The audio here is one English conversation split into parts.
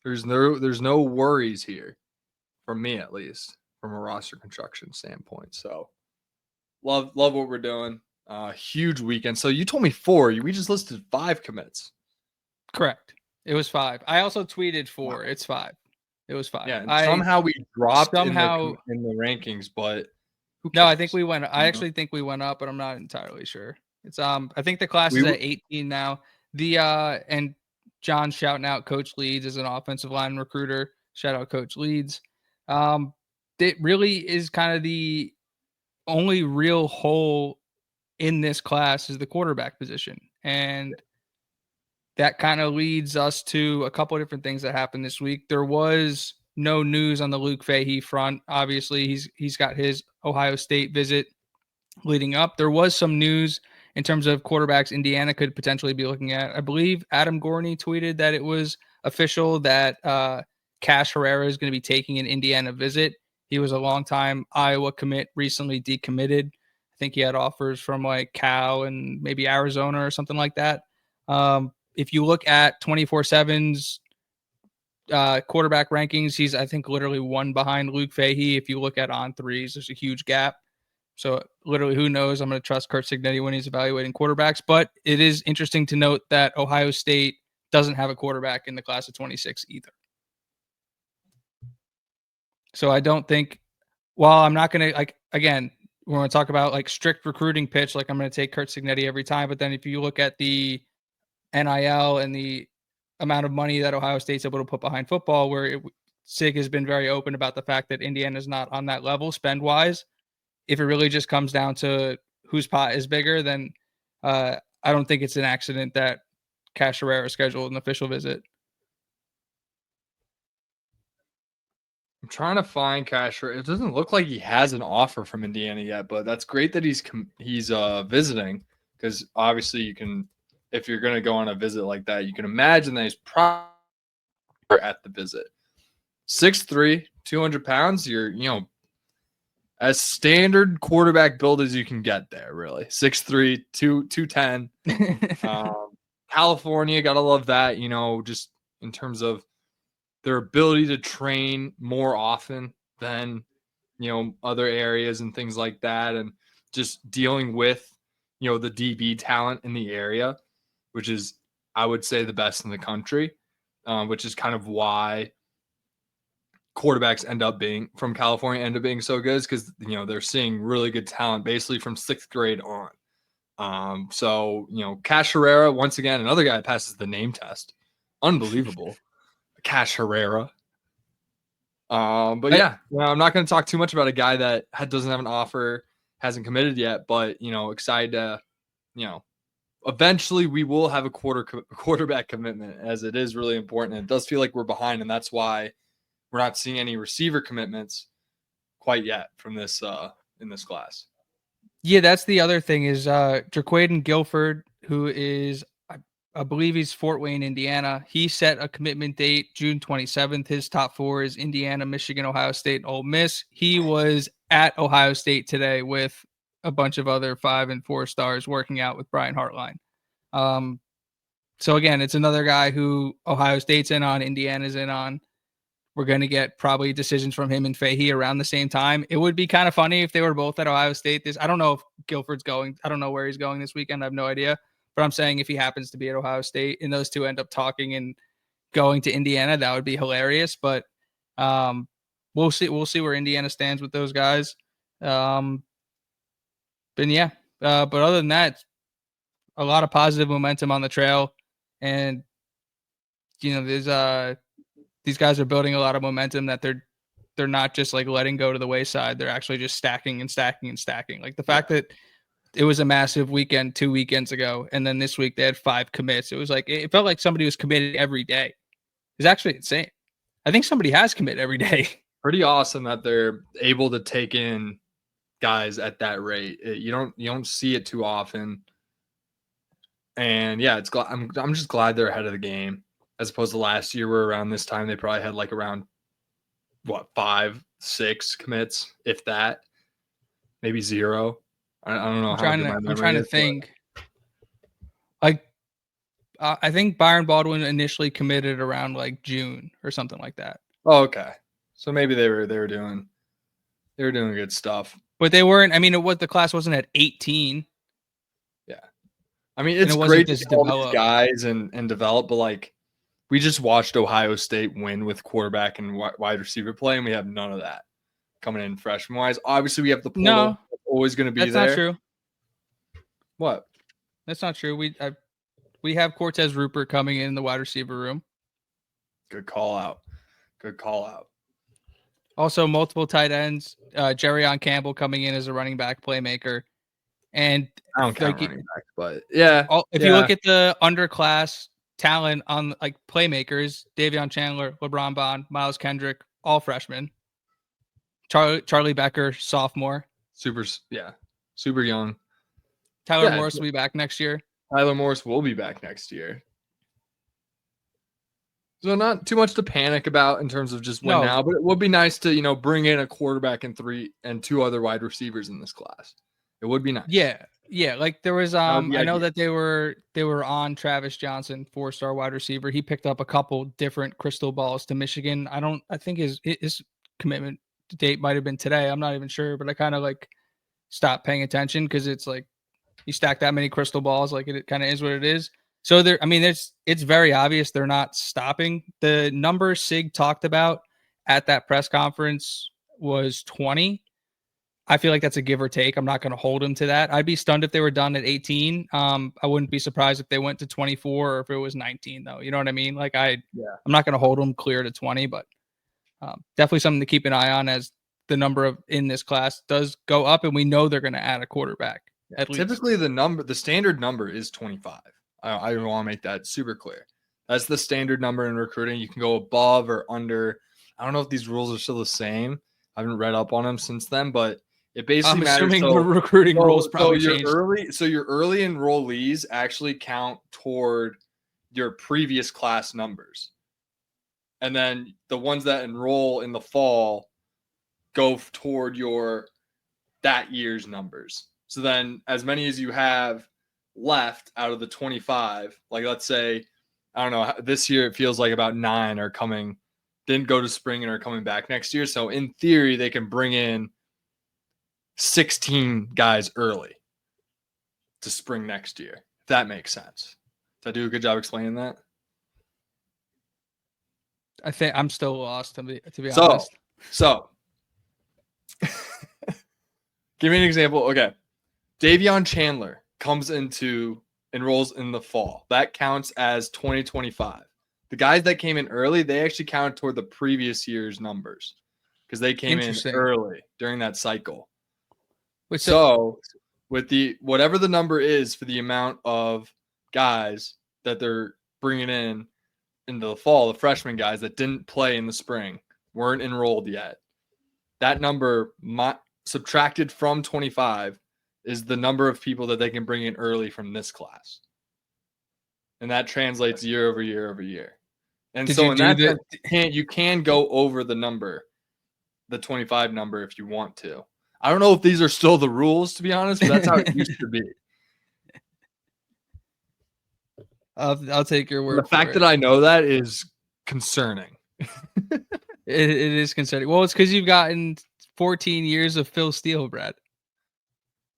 There's no worries here, from me at least, from a roster construction standpoint. So love what we're doing. Huge weekend. So you told me 4. We just listed 5 commits. Correct. It was 5. I also tweeted 4. Wow. It's 5. It was 5. Yeah, and somehow we dropped in the rankings, but no, I think we went. I actually think we went up, but I'm not entirely sure. It's I think the class is at 18 now. The and John's shouting out Coach Leeds as an offensive line recruiter. Shout out Coach Leeds. It really is kind of the only real hole in this class is the quarterback position, and that kind of leads us to a couple of different things that happened this week. There was no news on the Luke Fahey front. Obviously, he's got his Ohio State visit leading up. There was some news in terms of quarterbacks Indiana could potentially be looking at. I believe Adam Gorney tweeted that it was official that Cash Herrera is going to be taking an Indiana visit. He was a longtime Iowa commit, recently decommitted. I think he had offers from like Cal and maybe Arizona or something like that. If you look at 24/7's quarterback rankings, he's, I think, literally 1 behind Luke Fahey. If you look at on threes, there's a huge gap. So literally, who knows? I'm going to trust Curt Cignetti when he's evaluating quarterbacks. But it is interesting to note that Ohio State doesn't have a quarterback in the class of 26 either. So I don't think, while I'm not going to, like, again, we're going to talk about like strict recruiting pitch, like I'm going to take Curt Cignetti every time. But then if you look at the NIL and the amount of money that Ohio State's able to put behind football, where Sig has been very open about the fact that Indiana's not on that level spend-wise. If it really just comes down to whose pot is bigger, then I don't think it's an accident that Cash Herrera scheduled an official visit. I'm trying to find Cash Herrera. It doesn't look like he has an offer from Indiana yet, but that's great that he's visiting, because obviously you can, if you're going to go on a visit like that, you can imagine that he's probably at the visit. 6'3", 200 pounds, you're, as standard quarterback build as you can get there, really. 6'3", 210. California, gotta love that, just in terms of their ability to train more often than, other areas and things like that, and just dealing with, the DB talent in the area, which is, I would say, the best in the country, which is kind of why quarterbacks from California end up being so good, because they're seeing really good talent basically from 6th grade on. So Cash Herrera, once again, another guy passes the name test. Unbelievable. Cash Herrera. But yeah, I'm not going to talk too much about a guy that doesn't have an offer, hasn't committed yet, but excited to eventually we will have a quarterback commitment, as it is really important. And it does feel like we're behind, and that's why we're not seeing any receiver commitments quite yet from this in this class. Yeah, that's the other thing is Jaquaden Guilford, who is, I believe he's Fort Wayne, Indiana. He set a commitment date, June 27th. His top 4 is Indiana, Michigan, Ohio State, and Ole Miss. He was at Ohio State today with a bunch of other 5 and 4 stars working out with Brian Hartline. So again, it's another guy who Ohio State's in on, Indiana's in on. We're going to get probably decisions from him and Fahey around the same time. It would be kind of funny if they were both at Ohio State. I don't know if Guilford's going. I don't know where he's going this weekend. I have no idea. But I'm saying if he happens to be at Ohio State and those two end up talking and going to Indiana, that would be hilarious. But we'll see. We'll see where Indiana stands with those guys. But other than that, a lot of positive momentum on the trail, and there's these guys are building a lot of momentum that they're not just like letting go to the wayside. They're actually just stacking and stacking and stacking. Like the fact that it was a massive weekend 2 weekends ago, and then this week they had 5 commits. It was like, it felt like somebody was committed every day. It's actually insane. I think somebody has committed every day. Pretty awesome that they're able to take in guys at that rate. You don't see it too often. And yeah, I'm just glad they're ahead of the game, as opposed to last year where around this time they probably had like around 5, 6 commits, if that, maybe 0. I don't know. I'm trying to think. Like, I think Byron Baldwin initially committed around like June or something like that. Oh, okay. So maybe they were doing good stuff. But they weren't. I mean, the class wasn't at 18. Yeah. I mean, it's great to see all these guys and develop, but like we just watched Ohio State win with quarterback and wide receiver play, and we have none of that coming in freshman wise. Obviously, we have the portal always going to be there. That's not true. What? That's not true. We have Cortez Rupert coming in the wide receiver room. Good call out. Also, multiple tight ends. Jerrion Campbell coming in as a running back playmaker. And I don't count running back, but yeah. If you look at the underclass talent on like playmakers, Davion Chandler, LeBron Bond, Miles Kendrick, all freshmen. Charlie Becker, sophomore. Super young. Tyler Morris will be back next year. Tyler Morris will be back next year. So not too much to panic about in terms of just win now, but it would be nice to, bring in a quarterback and 2 other wide receivers in this class. It would be nice. Yeah. Like there was I know that they were on Travis Johnson, 4-star wide receiver. He picked up a couple different crystal balls to Michigan. I think his commitment date might have been today. I'm not even sure, but I kind of like stopped paying attention because it's like you stack that many crystal balls, like it kind of is what it is. So it's very obvious they're not stopping. The number Sig talked about at that press conference was 20. I feel like that's a give or take. I'm not going to hold him to that. I'd be stunned if they were done at 18. I wouldn't be surprised if they went to 24 or if it was 19 though. You know what I mean? Like I'm not going to hold them clear to 20, but definitely something to keep an eye on as the number in this class does go up, and we know they're going to add a quarterback. At typically least. The standard number is 25. I want to make that super clear. That's the standard number in recruiting. You can go above or under. I don't know if these rules are still the same. I haven't read up on them since then, but it basically matters. I'm assuming the recruiting rules probably changed. Your early enrollees actually count toward your previous class numbers. And then the ones that enroll in the fall go toward that year's numbers. So then as many as you have left out of the 25, like let's say, I don't know, this year it feels like about 9 are didn't go to spring and are coming back next year. So in theory, they can bring in 16 guys early to spring next year, if that makes sense. Did I do a good job explaining that? I think I'm still lost, to be honest. So give me an example. Okay. Davion Chandler enrolls in the fall. That counts as 2025. The guys that came in early, they actually count toward the previous year's numbers because they came in early during that cycle. So with whatever the number is for the amount of guys that they're bringing in into the fall, the freshman guys that didn't play in the spring, weren't enrolled yet, that number subtracted from 25 is the number of people that they can bring in early from this class. And that translates year over year over year. And so in that sense, you can go over the number, the 25 number, if you want to. I don't know if these are still the rules, to be honest, but that's how it used to be. I'll take your word. The fact that I know that is concerning. It is concerning. Well, it's because you've gotten 14 years of Phil Steele, Brad.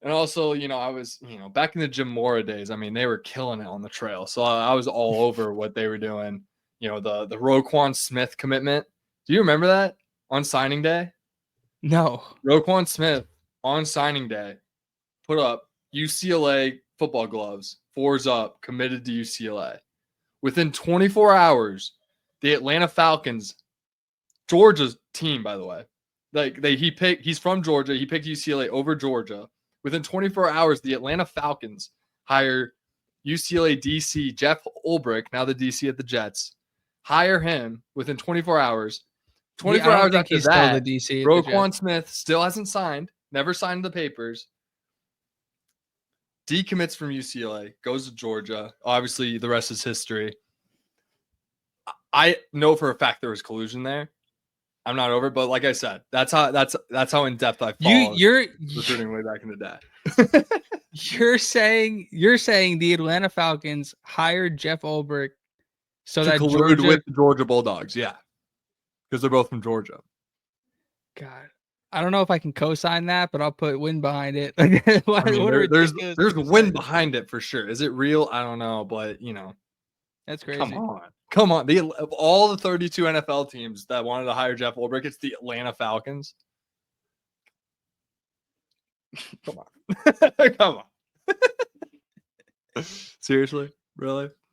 And also, I was, back in the Jim Mora days, I mean, they were killing it on the trail. So I was all over what they were doing. The Roquan Smith commitment. Do you remember that on signing day? No. Roquan Smith on signing day put up UCLA football gloves, 4s up, committed to UCLA. Within 24 hours, the Atlanta Falcons, Georgia's team, by the way, he's from Georgia. He picked UCLA over Georgia. Within 24 hours, the Atlanta Falcons hire UCLA DC Jeff Ulbrich, now the DC at the Jets, hire him within 24 hours. 24 hours after that, Roquan Smith still hasn't signed, never signed the papers, decommits from UCLA, goes to Georgia. Obviously, the rest is history. I know for a fact there was collusion there. I'm not over it, but like I said, that's how in depth I followed recruiting way back in the day. You're saying the Atlanta Falcons hired Jeff Ulbrich so to that collude Georgia. with the Georgia Bulldogs, yeah, because they're both from Georgia. God, I don't know if I can co-sign that, but I'll put win behind it. I mean, there's ridiculous win behind it for sure. Is it real? I don't know, but That's crazy. Come on. Of all the 32 NFL teams that wanted to hire Jeff Ulbrich, it's the Atlanta Falcons. Come on. Come on. Seriously? Really?